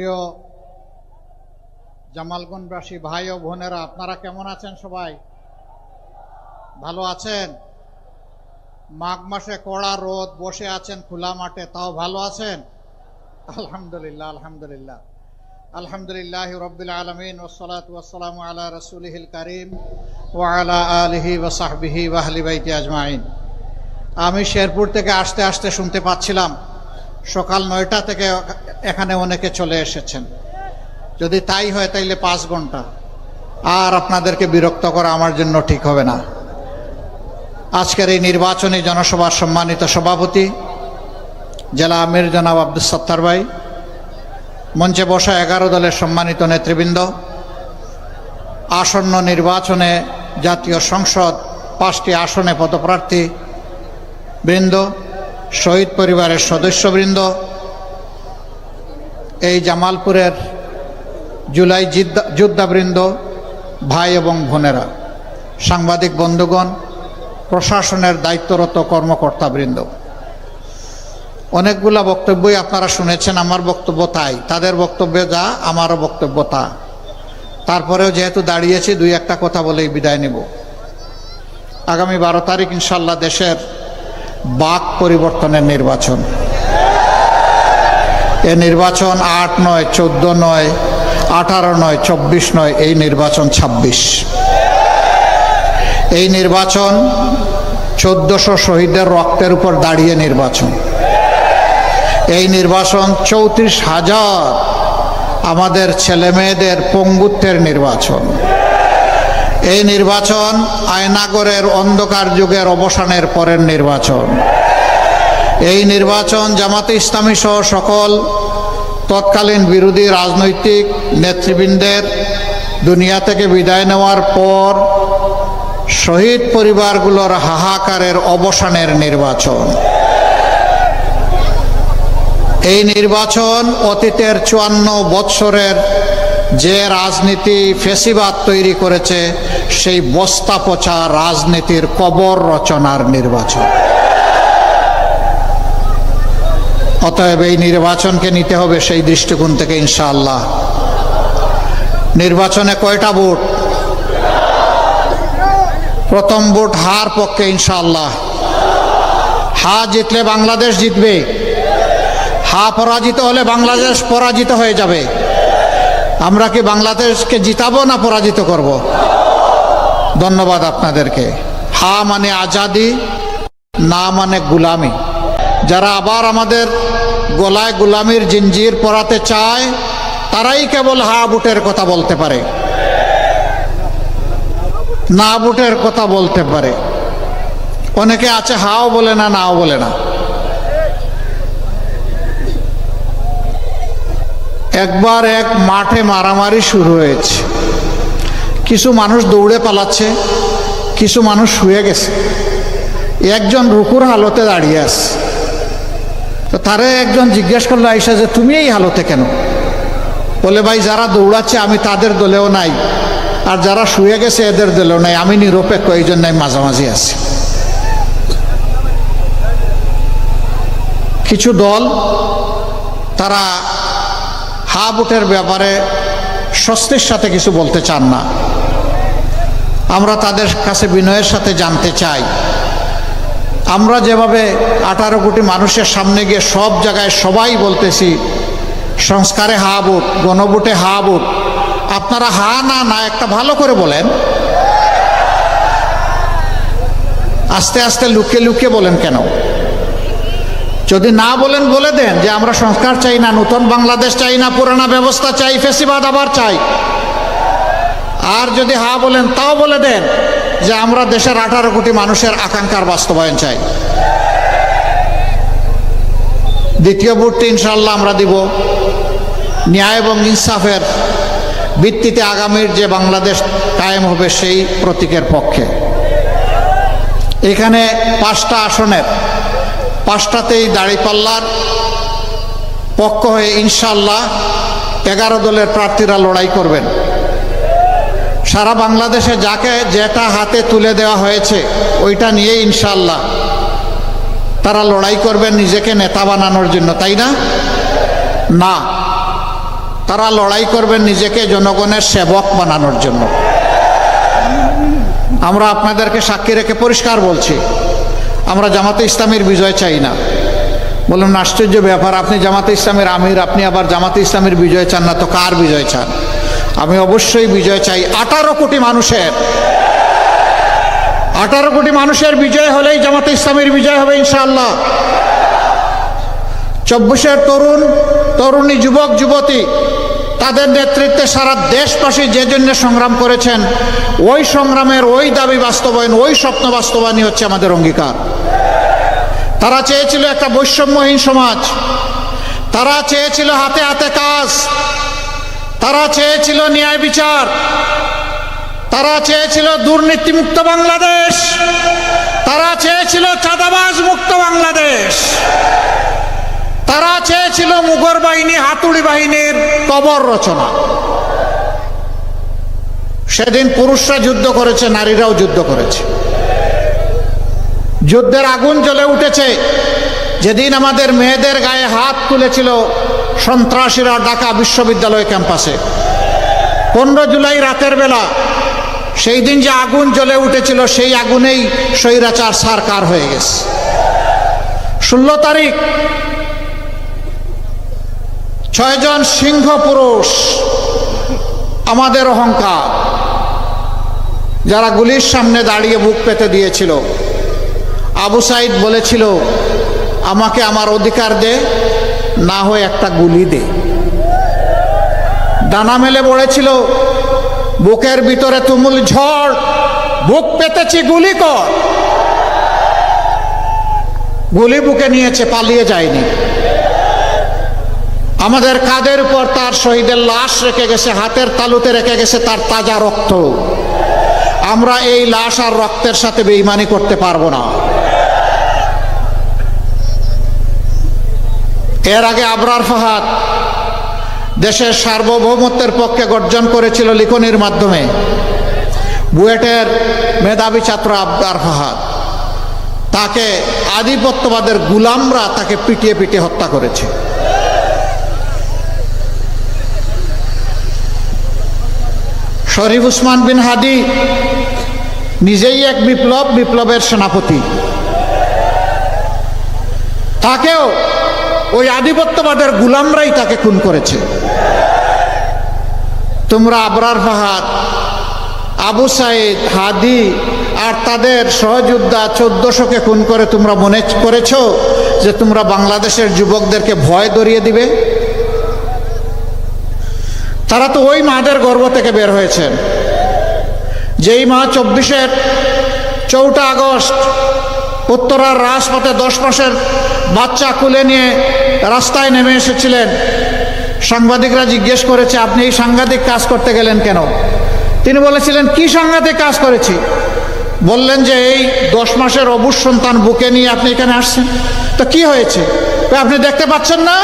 প্রিয় জামালগঞ্জবাসী ভাই ও বোনেরা, আপনারা কেমন আছেন? সবাই ভালো আছেন? মাঘ মাসে কড়া রোদ, বসে আছেন খোলা মাঠে, তাও ভালো আছেন? আলহামদুলিল্লাহ, আলহামদুলিল্লাহ, আলহামদুলিল্লাহ রাব্বিল আলামিন, ওয়াসসালাতু ওয়াসসালামু আলা রাসূলিহিল কারীম ওয়া আলা আলিহি ওয়া সাহবিহি ওয়া আহলি বাইতি আজমাইন। আমি শেরপুর থেকে আসতে আসতে শুনতে পাচ্ছিলাম সকাল 9টা থেকে এখানে অনেকে চলে এসেছেন। যদি তাই হয় তাইলে 5 ঘন্টা, আর আপনাদেরকে বিরক্ত করা আমার জন্য ঠিক হবে না। আজকের এই নির্বাচনী জনসভার সম্মানিত সভাপতি জেলা আমির জনাব আব্দুস সত্তার ভাই, মঞ্চে বসা 11 দলের সম্মানিত নেতৃবৃন্দ, আসন্ন নির্বাচনে জাতীয় সংসদ 5টি আসনে পদপ্রার্থী বৃন্দ, শহীদ পরিবারের সদস্যবৃন্দ, এই জামালপুরের জুলাই যোদ্ধাবৃন্দ, ভাই এবং বোনেরা, সাংবাদিক বন্ধুগণ, প্রশাসনের দায়িত্বরত কর্মকর্তাবৃন্দ, অনেকগুলা বক্তব্যই আপনারা শুনেছেন। আমার বক্তব্য তাই, তাদের বক্তব্য যা, আমারও বক্তব্য তা। তারপরেও যেহেতু দাঁড়িয়েছি, 2-1টা কথা বলেই বিদায় নেব। আগামী 12 তারিখ ইনশাল্লাহ দেশের বাক পরিবর্তনের নির্বাচন। এ নির্বাচন 8 নয়, 14 নয়, 18 নয়, 24 নয়, এই নির্বাচন 26। এই নির্বাচন 1400 শহীদের রক্তের উপর দাঁড়িয়ে নির্বাচন। এই নির্বাচন 34,000 আমাদের ছেলেমেয়েদের পঙ্গুত্বের নির্বাচন। এই নির্বাচন আয়নাগরের অন্ধকার যুগের অবসানের পরের নির্বাচন। এই নির্বাচন জামাতে ইসলামী সহ সকল তৎকালীন বিরোধী রাজনৈতিক নেতৃবৃন্দের দুনিয়া থেকে বিদায় নেওয়ার পর শহীদ পরিবারগুলোর হাহাকারের অবসানের নির্বাচন। এই নির্বাচন অতীতের 54 বৎসরের যে রাজনীতি ফেসিবাদ তৈরি করেছে, সেই বস্তা পচা রাজনীতির কবর রচনার নির্বাচন। অতএব এই নির্বাচনকে নিতে হবে সেই দৃষ্টিকোণ থেকে ইনশাআল্লাহ। নির্বাচনে কয়টা ভোট? প্রথম ভোট হার পক্ষে ইনশাআল্লাহ। হা জিতলে বাংলাদেশ জিতবে, হা পরাজিত হলে বাংলাদেশ পরাজিত হয়ে যাবে। আমরা কি বাংলাদেশকে জিতাবো না পরাজিত করব? ধন্যবাদ আপনাদেরকে। হা মানে আজাদি, না মানে গুলামি। যারা আবার আমাদের গলায় গুলামির জিঞ্জির পরাতে চায়, তারাই কেবল হা ভোটের কথা বলতে পারে, না ভোটের কথা বলতে পারে। অনেকে আছে হাও বলে না, নাও বলে না। একবার এক মাঠে মারামারি শুরু হয়েছে। কিছু মানুষ দৌড়ে পালাচ্ছে, কিছু মানুষ শুয়ে গেছে। একজন রুকুর হালতে দাঁড়িয়ে আছে। তো তারে একজন জিজ্ঞেস করলো আইসা যে, তুমি এই হালতে কেন? বলে, ভাই যারা দৌড়াচ্ছে আমি তাদের দলেও নাই, আর যারা শুয়ে গেছে এদের দলেও নাই, আমি নিরপেক্ষ, এই জন্য আমি মাঝামাঝি আছি। কিছু দল তারা হা ভোটের ব্যাপারে স্বস্তির সাথে কিছু বলতে চান না। আমরা তাদের কাছে বিনয়ের সাথে জানতে চাই, আমরা যেভাবে 18 কোটি মানুষের সামনে গিয়ে সব জায়গায় সবাই বলতেছি সংস্কারে হা ভোট, গণভোটে হা ভোট, আপনারা হা না না একটা ভালো করে বলেন। আস্তে আস্তে লুকিয়ে লুকিয়ে বলেন কেন? যদি না বলেন বলে দেন যে আমরা সংস্কার চাই না, নতুন বাংলাদেশ চাই না, পুরানা ব্যবস্থা চাই, ফেসিবাদ আবার চাই। আর যদি হা বলেন তাও বলে দেন যে আমরা দেশের 18 কোটি মানুষের আকাঙ্ক্ষার বাস্তবায়ন চাই। দ্বিতীয় ভোটটি ইনশাআল্লাহ আমরা দিব ন্যায় এবং ইনসাফের ভিত্তিতে আগামীর যে বাংলাদেশ কায়েম হবে সেই প্রতীকের পক্ষে। এখানে 5টা আসনের 5টাতেই দাঁড়িপাল্লার পক্ষ হয়ে ইনশাআল্লাহ 11 দলের প্রার্থীরা লড়াই করবেন। সারা বাংলাদেশে যাকে যেটা হাতে তুলে দেওয়া হয়েছে ওইটা নিয়ে ইনশাআল্লাহ তারা লড়াই করবেন নিজেকে নেতা বানানোর জন্য, তাই না? না, তারা লড়াই করবেন নিজেকে জনগণের সেবক বানানোর জন্য। আমরা আপনাদেরকে সাক্ষী রেখে পরিষ্কার বলছি, আমরা জামাতে ইসলামীর বিজয় চাই না। বলুন আশ্চর্য ব্যাপার, আপনি জামাতে ইসলামের আমির, আপনি আবার জামাতে ইসলামের বিজয় চান না, তো কার বিজয় চান? আমি অবশ্যই বিজয় চাই 18 কোটি মানুষের। 18 কোটি মানুষের বিজয় হলেই জামাতে ইসলামের বিজয় হবে ইনশাআল্লাহ। 24-এর তরুণ তরুণী, যুবক যুবতী, তাদের নেতৃত্বে সারা দেশবাসী যে জন্য সংগ্রাম করেছেন, ওই সংগ্রামের ওই দাবি বাস্তবায়ন, ওই স্বপ্ন বাস্তবায়নই হচ্ছে আমাদের অঙ্গীকার। তারা চেয়েছিল একটা বৈষম্যহীন সমাজ, তারা চেয়েছিল হাতে হাতে কাজ, তারা চেয়েছিল ন্যায় বিচার, তারা চেয়েছিল দুর্নীতিমুক্ত বাংলাদেশ, তারা চেয়েছিল চাঁদাবাজ মুক্ত বাংলাদেশ, তারা চেয়েছিল মুগল বাহিনী, হাতুড়ি বাহিনীর কবর রচনা। সেদিন পুরুষরা যুদ্ধ করেছে, নারীরাও যুদ্ধ করেছে। যুদ্ধের আগুন জ্বলে উঠেছে যেদিন আমাদের মেয়েদের গায়ে হাত তুলেছিল সন্ত্রাসীরা ঢাকা বিশ্ববিদ্যালয় ক্যাম্পাসে। 15 জুলাই রাতের বেলা, সেই দিন যে আগুন জ্বলে উঠেছিল, সেই আগুনেই স্বৈরাচার সরকার হয়ে গেছে। 16 তারিখ 6 জন সিংহ পুরুষ, আমাদের অহংকার, যারা গুলির সামনে দাঁড়িয়ে বুক পেতে দিয়েছিল। আবু সাইদ বলেছিল, আমাকে আমার অধিকার দে, না হয় একটা গুলি দে। ডানা মেলে পড়েছিল, বুকের ভিতরে তুমুল ঝড়, বুক পেতেছি, গুলি কর। গুলি বুকে নিয়েছে, পালিয়ে যায়নি। আমাদের কাঁধের উপর তার শহীদের লাশ রেখে গেছে, হাতের তালুতে রেখে গেছে তার তাজা রক্ত। আমরা এই লাশ আর রক্তের সাথে বেঈমানি করতে পারবো না। এর আগে আবরার ফাহাদ দেশের সার্বভৌমত্বের পক্ষে গর্জন করেছিল লিখনির মাধ্যমে। বুয়েটের মেধাবী ছাত্র আবরার ফাহাদ, তাকে আধিপত্যবাদের গুলামরা তাকে পিটিয়ে পিটিয়ে হত্যা করেছে। শরীফ উসমান বিন হাদি নিজেই এক বিপ্লবের সেনাপতি, তাকেও ওই আধিপত্যবাদের গুলামরাই তাকে খুন করেছে। তোমরা আবরার ফাহাদ, আবু সাইদ, হাদি আর তাদের সহযোদ্ধা 1400-কে খুন করে তোমরা মনে করেছ যে তোমরা বাংলাদেশের যুবকদেরকে ভয় ধরিয়ে দিবে? তারা তো ওই মাদের গর্ভ থেকে বের হয়েছেন, যেই মা 24-এর 4 আগস্ট উত্তরার রাজপথে 10 মাসের বাচ্চা কুলে নিয়ে রাস্তায় নেমে এসেছিলেন। সাংবাদিকরা জিজ্ঞেস করেছে, আপনি এই সাংঘাতিক কাজ করতে গেলেন কেন? তিনি বলেছিলেন, কি সাংঘাতিক কাজ করেছি? বললেন যে এই 10 মাসের অবুজ সন্তান বুকে নিয়ে আপনি এখানে আসছেন, তো কি হয়েছে? আপনি দেখতে পাচ্ছেন না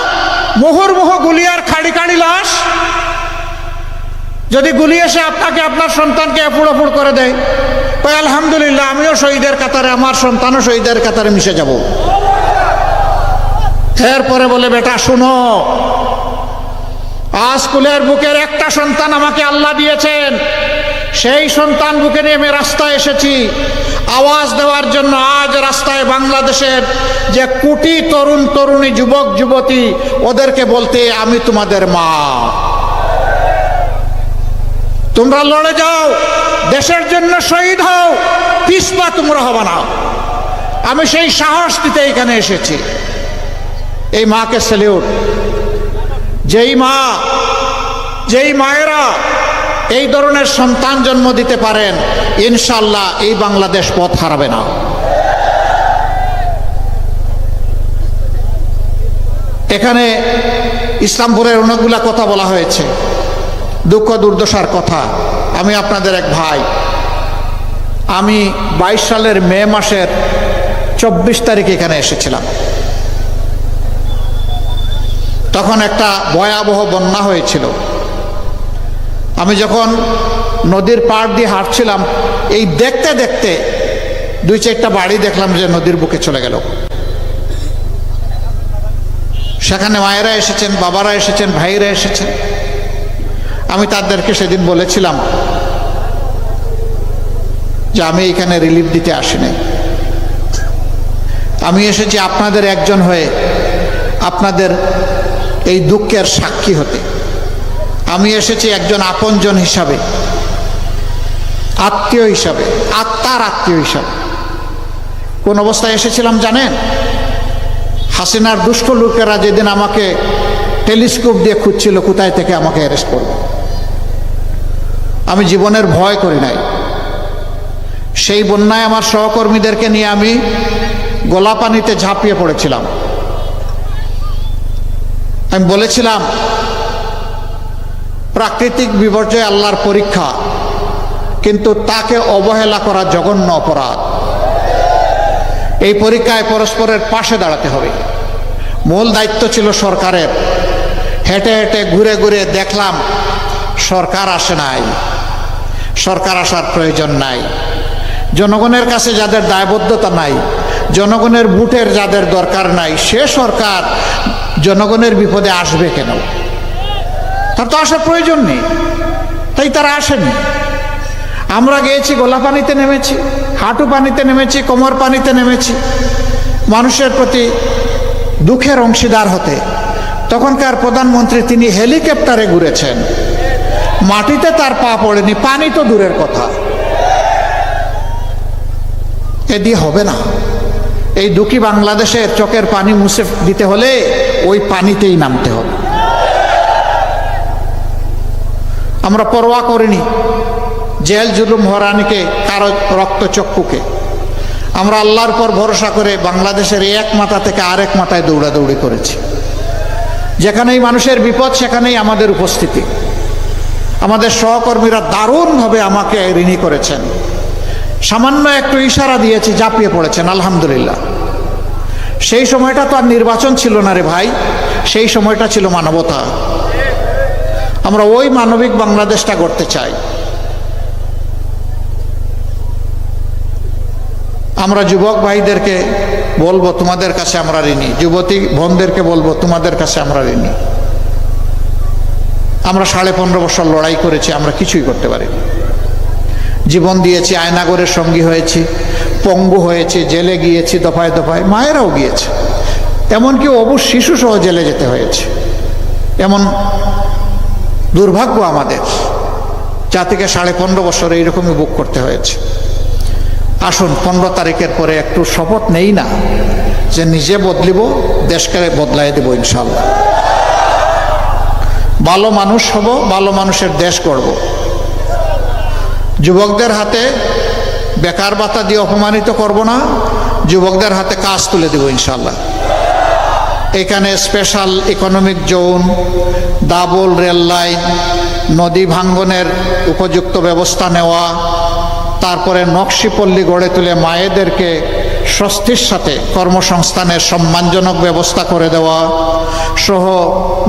মুহুর্মুহু গুলি আর খাড়ি খাড়ি লাশ? যদি গুলি এসে আপনাকে, আপনার সন্তানকে এফুড় করে দেয়, আলহামদুলিল্লাহ, আমিও শহীদের কাতারে, আমার সন্তানও শহীদের কাতারে মিশে যাব। এরপরে বলে, বেটা শুনো, আজ কুলের বুকের একটা সন্তান আমাকে আল্লাহ দিয়েছেন, সেই সন্তান বুকে নিয়ে আমি রাস্তায় এসেছি আওয়াজ দেওয়ার জন্য। আজ রাস্তায় বাংলাদেশের যে কোটি তরুণ তরুণী, যুবক যুবতী, ওদেরকে বলতে, আমি তোমাদের মা, তোমরা লড়ে যাও, দেশের জন্য শহীদ হও, পিছপা তোমরা হবে না। আমি সেই সাহস দিতে এখানে এসেছি। এই মাকে স্যালিউট। যেই মায়েরা এই ধরনের সন্তান জন্ম দিতে পারেন, ইনশাআল্লাহ এই বাংলাদেশ পথ হারাবে না। এখানে ইসলামপুরের অনেকগুলা কথা বলা হয়েছে, দুঃখ দুর্দশার কথা। আমি আপনাদের এক ভাই, আমি 22 সালের মে মাসের 24 তারিখে এখানে এসেছিলাম। তখন একটা ভয়াবহ বন্যা হয়েছিল। আমি যখন নদীর পাড় দিয়ে হাঁটছিলাম, এই দেখতে দেখতে 2-4টা বাড়ি দেখলাম যে নদীর বুকে চলে গেল। সেখানে মায়েরা এসেছেন, বাবারা এসেছেন, ভাইরা এসেছেন। আমি তাদেরকে সেদিন বলেছিলাম যে আমি এখানে রিলিফ দিতে আসিনি, আমি এসেছি আপনাদের একজন হয়ে, আপনাদের এই দুঃখের সাক্ষী হতে। আমি এসেছি একজন আপনজন হিসাবে, আত্মীয় হিসাবে, আত্মার আত্মীয় হিসাবে। কোন অবস্থায় এসেছিলাম জানেন? হাসিনার দুষ্ট লোকেরা যেদিন আমাকে টেলিস্কোপ দিয়ে খুঁজছিল কোথায় থেকে আমাকে অ্যারেস্ট করবে, আমি জীবনের ভয় করি নাই। সেই বন্যায় আমার সহকর্মীদেরকে নিয়ে আমি গোলাপানিতে ঝাঁপিয়ে পড়েছিলাম। আমি বলেছিলাম প্রাকৃতিক বিপর্যয় আল্লাহর পরীক্ষা, কিন্তু তাকে অবহেলা করা জঘন্য অপরাধ। এই পরীক্ষায় পরস্পরের পাশে দাঁড়াতে হবে। মূল দায়িত্ব ছিল সরকারের। হেঁটে হেঁটে ঘুরে ঘুরে দেখলাম সরকার আসে নাই, সরকার আসার প্রয়োজন নাই। জনগণের কাছে যাদের দায়বদ্ধতা নাই, জনগণের ভোটের যাদের দরকার নাই, সে সরকার জনগণের বিপদে আসবে কেন? তার তো আসার প্রয়োজন নেই, তাই তারা আসেনি। আমরা গিয়েছি, গোলা পানিতে নেমেছি, হাঁটু পানিতে নেমেছি, কোমর পানিতে নেমেছি, মানুষের প্রতি দুঃখের অংশীদার হতে। তখনকার প্রধানমন্ত্রী তিনি হেলিকপ্টারে ঘুরেছেন, মাটিতে তার পা পড়েনি, পানি তো দূরের কথা। এ দিয়ে হবে না। এই দুঃখী বাংলাদেশের চোখের পানি মুছে দিতে হলে ওই পানিতেই নামতে হবে। আমরা পরোয়া করিনি জেল জুলুম হরানিকে, কারো রক্তচক্ষুকে। আমরা আল্লাহর পর ভরসা করে বাংলাদেশের এক মাথা থেকে আরেক মাথায় দৌড়াদৌড়ি করেছি। যেখানেই মানুষের বিপদ সেখানেই আমাদের উপস্থিতি। আমাদের সহকর্মীরা দারুণভাবে আমাকে ঋণী করেছেন। সামান্য একটু ইশারা দিয়েছি, ঝাঁপিয়ে পড়েছেন, আলহামদুলিল্লাহ। সেই সময়টা তো আর নির্বাচন ছিল না রে ভাই, সেই সময়টা ছিল মানবতা। আমরা ওই মানবিক বাংলাদেশটা গড়তে চাই। আমরা যুবক ভাইদেরকে বলবো তোমাদের কাছে আমরা ঋণী, যুবতী বোনদেরকে বলবো তোমাদের কাছে আমরা ঋণী। আমরা 15.5 বছর লড়াই করেছি, আমরা কিছুই করতে পারিনি। জীবন দিয়েছি, আয়নাগরের সঙ্গী হয়েছি, পঙ্গু হয়েছি, জেলে গিয়েছি দফায় দফায়, মায়েরাও গিয়েছে, এমনকি অবুঝ শিশু সহ জেলে যেতে হয়েছে। এমন দুর্ভাগ্য আমাদের, জাতিকে 15.5 বছর এইরকমই বুক করতে হয়েছে। আসুন 15 তারিখের পরে একটু শপথ নেই না যে নিজে বদলিব, দেশকে বদলাই দেব ইনশাল্লাহ। ভালো মানুষ হব, ভালো মানুষের দেশ গড়ব। যুবকদের হাতে বেকার ভাতা দিয়ে অপমানিত করব না, যুবকদের হাতে কাজ তুলে দেব ইনশাল্লাহ। এখানে special economic zone, double rail line, নদী ভাঙ্গনের উপযুক্ত ব্যবস্থা নেওয়া, তারপরে নকশিপল্লী গড়ে তুলে মায়েদেরকে স্বস্তির সাথে কর্মসংস্থানের সম্মানজনক ব্যবস্থা করে দেওয়া সহ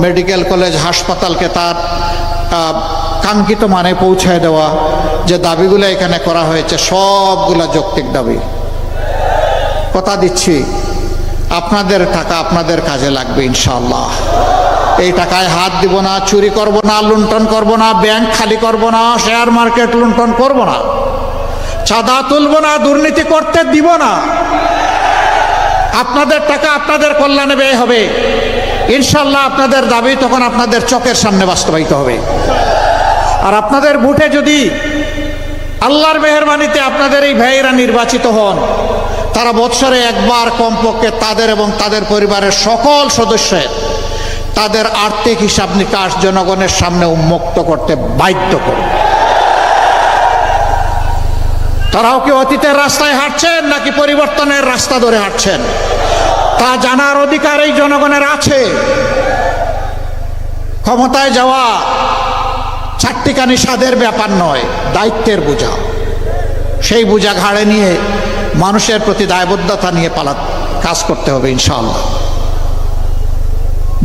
মেডিকেল কলেজ হাসপাতালকে তার কাঙ্ক্ষিত মানে পৌঁছায় দেওয়া। যে দাবিগুলো এখানে করা হয়েছে সবগুলা যৌক্তিক দাবি। কথা দিচ্ছি আপনাদের টাকা আপনাদের কাজে লাগবে ইনশাআল্লাহ। এই টাকায় হাত দিব না, চুরি করব না, লুণ্ঠন করব না, ব্যাংক খালি করব না, শেয়ার মার্কেট লুণ্ঠন করব না, চাঁদা তুলব না, দুর্নীতি করতে দিব না। আপনাদের টাকা আপনাদের কল্যাণে ব্যয় হবে ইনশাআল্লাহ। আপনাদের দাবি তখন আপনাদের চোখের সামনে বাস্তবায়িত হবে। আর আপনাদের ভোটে যদি আল্লাহর মেহেরবানিতে আপনাদের এই ভাইয়েরা নির্বাচিত হন, তারা বৎসরে একবার কমপক্ষে তাদের এবং তাদের পরিবারের সকল সদস্যের তাদের আর্থিক হিসাব নিকাশ জনগণের সামনে উন্মুক্ত করতে বাধ্য করবে। তারাও কি অতীতের রাস্তায় হাঁটছেন নাকি পরিবর্তনের রাস্তা ধরে হাঁটছেন, তা জানার অধিকার এই জনগণের আছে। ক্ষমতায় যাওয়া চারটিখানি স্বাদের ব্যাপার নয়, দায়িত্বের বোঝা। সেই বোঝা ঘাড়ে নিয়ে মানুষের প্রতি দায়বদ্ধতা নিয়ে কাজ করতে হবে ইনশাআল্লাহ।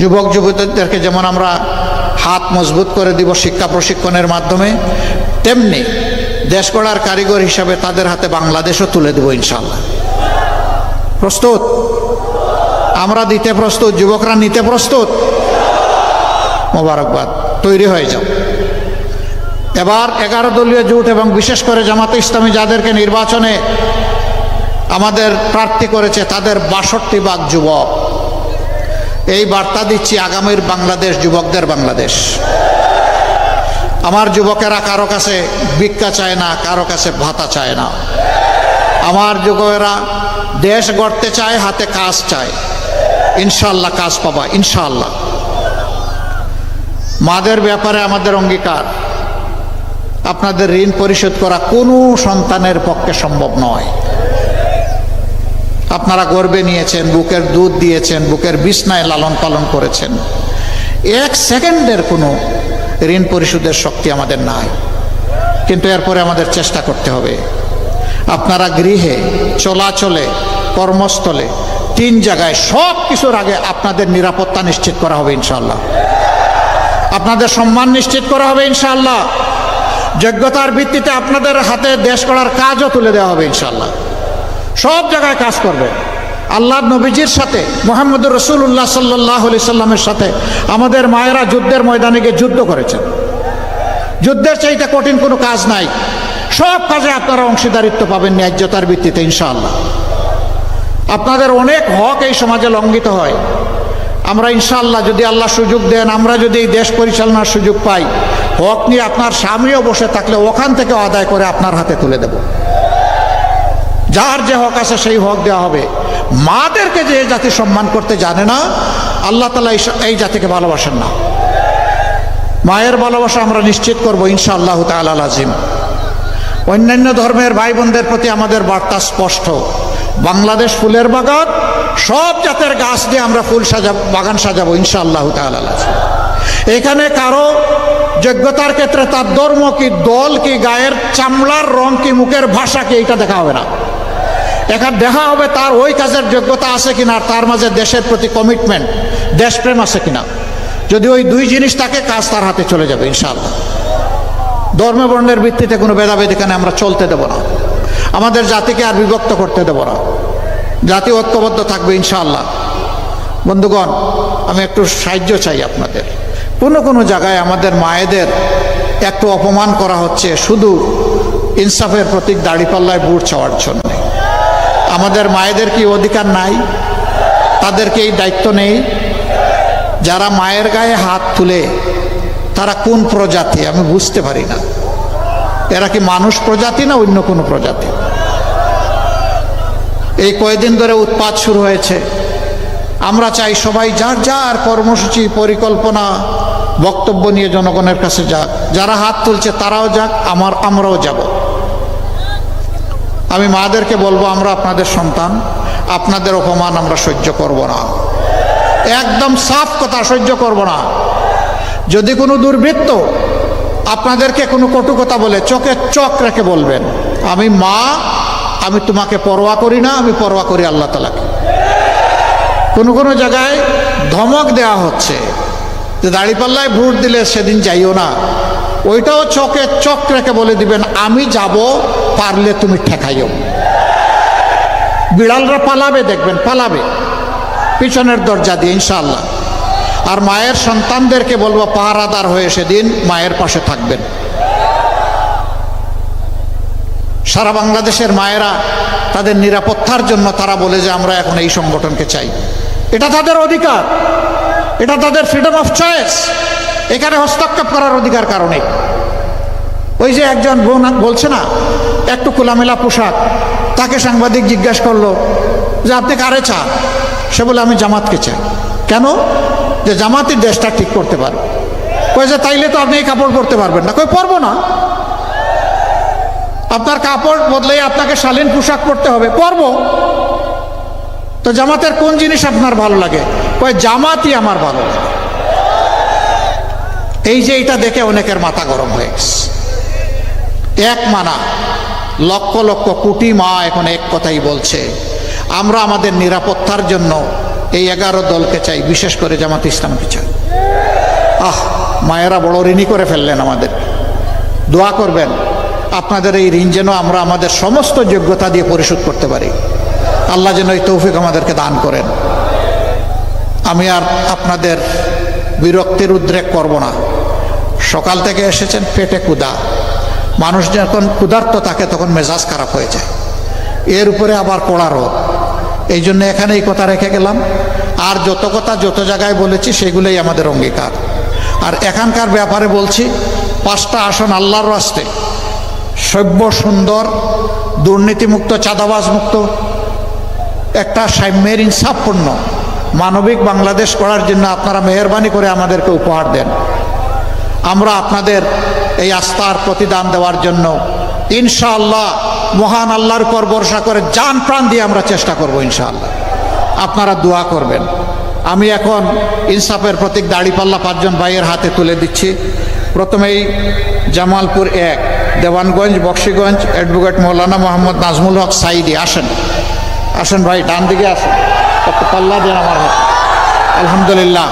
যুবক যুবতীদেরকে যেমন আমরা হাত মজবুত করে দিব শিক্ষা প্রশিক্ষণের মাধ্যমে, তেমনি দেশ গড়ার কারিগর হিসাবে তাদের হাতে বাংলাদেশও তুলে দেব ইনশাআল্লাহ। প্রস্তুত? আমরা দিতে প্রস্তুত, যুবকরা নিতে প্রস্তুত। মোবারকবাদ, তৈরি হয়ে যাও। এবার 11 দলীয় জোট এবং বিশেষ করে জামাতে ইসলামী যাদেরকে নির্বাচনে আমাদের প্রার্থী করেছে তাদের 62 ভাগ যুবক। এই বার্তা দিচ্ছি আগামীর বাংলাদেশ যুবকদের বাংলাদেশ। আমার যুবকেরা কারো কাছে ভিক্ষা চায় না, কারো কাছে ভাতা চায় না। আমার যুবকেরা দেশ গড়তে চায়, হাতে কাজ চায়। ইনশাআল্লাহ কাজ পাবা ইনশাআল্লাহ। মাদের ব্যাপারে আমাদের অঙ্গীকার, আপনাদের ঋণ পরিশোধ করা কোনো সন্তানের পক্ষে সম্ভব নয়। আপনারা গর্বে নিয়েছেন, বুকের দুধ দিয়েছেন, বুকের বিছনায় লালন পালন করেছেন। 1 সেকেন্ডের কোনো ঋণ পরিশোধের শক্তি আমাদের নাই, কিন্তু এরপরে আমাদের চেষ্টা করতে হবে। আপনারা গৃহে, চলাচলে, কর্মস্থলে, 3 জায়গায় সব কিছুর আগে আপনাদের নিরাপত্তা নিশ্চিত করা হবে ইনশাআল্লাহ। আপনাদের সম্মান নিশ্চিত করা হবে ইনশাআল্লাহ। যোগ্যতার ভিত্তিতে আপনাদের হাতে দেশ গড়ার কাজও তুলে দেওয়া হবে ইনশাআল্লাহ। সব জায়গায় কাজ করবে। আল্লাহর নবীজির সাথে, মুহাম্মদুর রাসূলুল্লাহ সাল্লাল্লাহু আলাইহি সাল্লামের সাথে আমাদের মায়েরা যুদ্ধের ময়দানে গিয়ে যুদ্ধ করেছেন। যুদ্ধের চাইতে কঠিন কোনো কাজ নাই। সব কাজে আপনারা অংশীদারিত্ব পাবেন ন্যায্যতার ভিত্তিতে ইনশাআল্লাহ। আপনাদের অনেক হক এই সমাজে লঙ্ঘিত হয়। আমরা ইনশাআল্লাহ যদি আল্লাহ সুযোগ দেন, আমরা যদি এই দেশ পরিচালনার সুযোগ পাই, হক নিয়ে আপনার সামনেও বসে থাকলে ওখান থেকে আদায় করে আপনার হাতে তুলে দেব। যার যে হক আছে সেই হক দেওয়া হবে। মাদেরকে যে জাতি সম্মান করতে জানে না, আল্লাহ তাআলা এই জাতিকে ভালোবাসেন না। মায়ের ভালোবাসা আমরা নিশ্চিত করব ইনশাআল্লাহ তাআলা লাজিম। অন্যান্য ধর্মের ভাই বোনদের প্রতি আমাদের বার্তা স্পষ্ট। বাংলাদেশ ফুলের বাগান, সব জাতের গাছ দিয়ে আমরা ফুল সাজাবো, বাগান সাজাবো ইনশাআল্লাহ তাআলা লাজিম। এখানে কারো যোগ্যতার ক্ষেত্রে তার ধর্ম কি, দল কি, গায়ের চামড়ার রং কি, মুখের ভাষা কি, এটা দেখা হবে না। এখানে দেখা হবে তার ওই কাজের যোগ্যতা আছে কিনা, আর তার মাঝে দেশের প্রতি কমিটমেন্ট, দেশপ্রেম আছে কিনা। যদি ওই 2 জিনিস থাকে, কাজ তার হাতে চলে যাবে ইনশাআল্লাহ। ধর্ম বর্ণের ভিত্তিতে কোনো ভেদাভেদ এখানে আমরা চলতে দেব না। আমাদের জাতিকে আর বিভক্ত করতে দেব না। জাতি ঐক্যবদ্ধ থাকবে ইনশাআল্লাহ। বন্ধুগণ, আমি একটু সাহায্য চাই আপনাদের। কোনো জায়গায় আমাদের মায়েদের একটু অপমান করা হচ্ছে শুধু ইনসাফের প্রতীক দাড়িপাল্লায় বুট চাওয়ার জন্য। আমাদের মায়েদের কি অধিকার নাই? তাদেরকে এই দায়িত্ব নেই? যারা মায়ের গায়ে হাত তুলে তারা কোন প্রজাতি আমি বুঝতে পারি না। এরা কি মানুষ প্রজাতি না অন্য কোনো প্রজাতি? এই কয়েকদিন ধরে উৎপাত শুরু হয়েছে। আমরা চাই সবাই যার যার কর্মসূচি, পরিকল্পনা, বক্তব্য নিয়ে জনগণের কাছে যাক। যারা হাত তুলছে তারাও যাক, আমরাও যাব। আমি মাদেরকে বলবো, আমরা আপনাদের সন্তান, আপনাদের অপমান আমরা সহ্য করব না। একদম সাফ কথা, সহ্য করব না। যদি কোনো দুর্বৃত্ত আপনাদেরকে কোনো কটু কথা বলে, চোখে চোখ রেখে বলবেন, আমি মা, আমি তোমাকে পরোয়া করি না, আমি পরোয়া করি আল্লাহ তাআলাকে। কোনো জায়গায় ধমক দেওয়া হচ্ছে যে দাড়িপাল্লায় ভোট দিলে সেদিন যাইও না, ওইটাও চোখে চোখ রেখে বলে দিবেন, আমি যাব, পারলে তুমি ঠেকাইও। বিড়ালরা পালাবে, দেখবেন পালাবে পিছনের দরজা দিয়ে ইনশাআল্লাহ। আর মায়ের সন্তানদেরকে বলবো, পাহারাদার হয়ে সেদিন মায়ের পাশে থাকবেন। সারা বাংলাদেশের মায়েরা তাদের নিরাপত্তার জন্য তারা বলে যে আমরা এখন এই সংগঠনকে চাই। এটা তাদের অধিকার, এটা তাদের ফ্রিডম অফ চয়েস। এখানে হস্তক্ষেপ করার অধিকার কারণে। ওই যে একজন বোন বলছে না, একটু খোলামেলা পোশাক, তাকে সাংবাদিক জিজ্ঞাসা করলো যে আপনি কারে চান? সে বলে আমি জামাতকে চাই। কেন? যে জামাতই দেশটা ঠিক করতে পারবে। কই যে তাইলে তো আপনি এই কাপড় পরতে পারবেন না। কই পরবো না, আপনার কাপড় বদলে আপনাকে শালীন পোশাক পরতে হবে, পরবো। তো জামাতের কোন জিনিস আপনার ভালো লাগে? কই জামাতই আমার ভালো লাগে। এই যে এটা দেখে অনেকের মাথা গরম হয়ে গেছে। এক মানা লক্ষ লক্ষ কোটি মা এখন এক কথাই বলছে, আমরা আমাদের নিরাপত্তার জন্য এই 11 দলকে চাই, বিশেষ করে জামাত ইসলামকে চাই। মায়েরা বড় ঋণী করে ফেললেন আমাদের। দোয়া করবেন আপনাদের এই ঋণ যেন আমরা আমাদের সমস্ত যোগ্যতা দিয়ে পরিশোধ করতে পারি। আল্লাহ যেন এই তৌফিক আমাদেরকে দান করেন। আমি আর আপনাদের বিরক্তির উদ্রেক করব না। সকাল থেকে এসেছেন, পেটে ক্ষুধা, মানুষ যখন ক্ষুধার্ত থাকে তখন মেজাজ খারাপ হয়ে যায়, এর উপরে আবার কড়া রোদ। এই জন্য এখানে এই কথা রেখে গেলাম। আর যত কথা যত জায়গায় বলেছি সেগুলোই আমাদের অঙ্গীকার। আর এখানকার ব্যাপারে বলছি, 5টা আসন আল্লাহর রাস্তে, সভ্য সুন্দর, দুর্নীতিমুক্ত, চাঁদাবাজ মুক্ত, একটা সাম্যের ইনসাফপূর্ণ মানবিক বাংলাদেশ করার জন্য আপনারা মেহরবানি করে আমাদেরকে উপহার দেন। আমরা আপনাদের এই আস্থার প্রতিদান দেওয়ার জন্য ইনশাআল্লাহ মহান আল্লাহর উপর ভরসা করে জান প্রাণ দিয়ে আমরা চেষ্টা করব ইনশাআল্লাহ। আপনারা দোয়া করবেন। আমি এখন ইনসাফের প্রতীক দাড়িপাল্লা 5 জন ভাইয়ের হাতে তুলে দিচ্ছি। প্রথমেই জামালপুর 1, দেওয়ানগঞ্জ, বক্সিগঞ্জ, অ্যাডভোকেট মৌলানা মোহাম্মদ নাজমুল হক সাইদি। আসেন আসেন ভাই, ডান দিকে আসেন, একটু পাল্লা দেন আমার হাতে। আলহামদুলিল্লাহ।